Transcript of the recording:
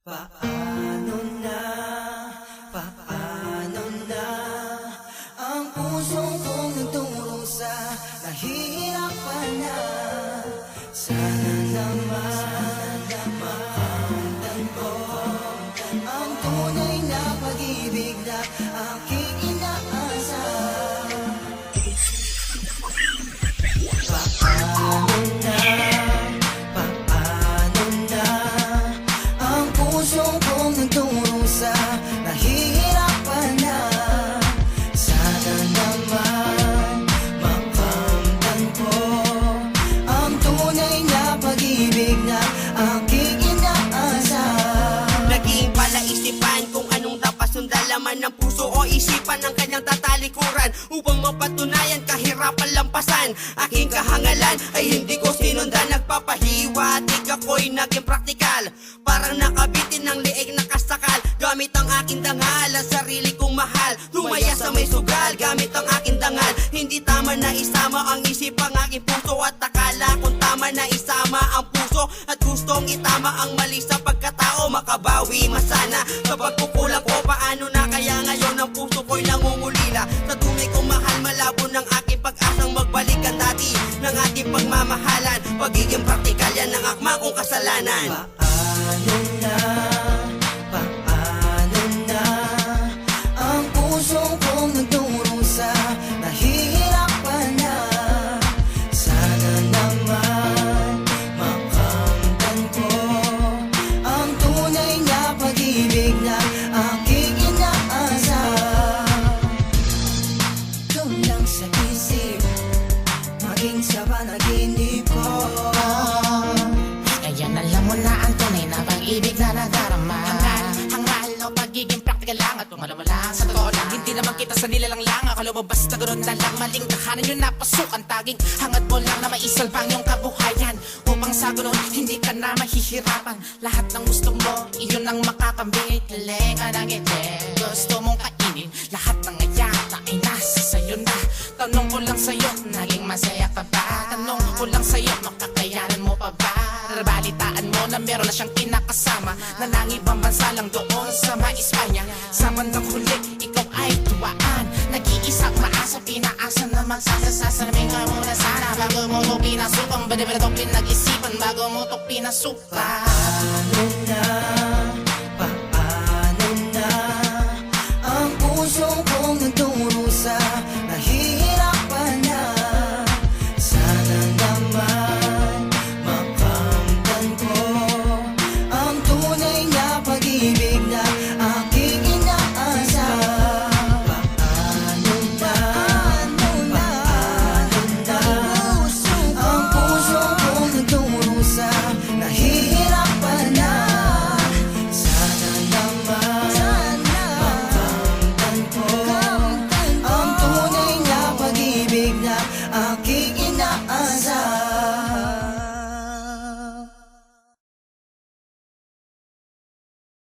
Paano na, paano na ang puso kong nagturo sa nahihirapan na. Sana naman makamtan ko ang tunay na pag-ibig na aking inaasam. Paano na, paano na ang puso kong nagturo sa nahihirapan na. Sana naman makamtan ko ang tunay na pag-ibig na aking inaasam. Naging palaisipan kung anong dapat sundalaman ng puso o isipan ng kanyang tatalikuran upang mapatunayan kahirapan lampasan. Aking kahangalan ay hindi ko sinundan, nagpapahiwatig ako'y naging praktikal. Parang nakabitin ng liig na kasakal, gamit ang aking dangal, ang sarili kong mahal. Tumaya sa may sugal, gamit ang aking dangal. Hindi tama na isama ang isip ang aking puso, at akala kung tama na isama ang puso at gustong itama ang mali sa pagkatao. Makabawi masana kapag kukulang ko, paano na kaya ngayon ang puso ko'y nangungulila. Sa tunay kong mahal, malabo ng aking pag-asang magbalik ang dati ng ating pagmamahalan. Pagiging praktikal yan ang akma kong kasalanan. Paano na, paano na ang puso kong nagturo sa nahihirapan na. Sana naman makamtan ko ang tunay na pag-ibig na aking inaasam. Doon lang sa isip, maging sa panaginip ko. Kaya alam mo na ang tunay na pag-ibig na nadarama. Hangal o pagiging praktikal lang at tumalam mo lang sa totoo lang. Hindi naman kita sa nilalang lang, ako lumabas na ganoon na lang. Maling kahanan yung napasukan, taging hangat mo lang na maisalbang yung kabuhayan. Upang sa ganoon, hindi ka na mahihirapan. Lahat ng gusto mo, iyon ang makakambit. Hiling ka ng itin, gusto mong kainin. Lahat ng ayata ay nasa sa'yo na. Tanong ko lang sa'yo, naging masaya ka ba? Tanong ko lang sa'yo, makakayanan mo pa ba? Balitaan mo na meron na siyang kinakasama na nangibang bansa lang doon sa Espanya. Sa bandang huli, ikaw ay tuwaan. Nag-iisang maasa, pinaasa naman sana. Sasabihin ka muna sana bago mo ito pinasukang. Bada-bada ito pinag-isipan bago mo ito pinasukan.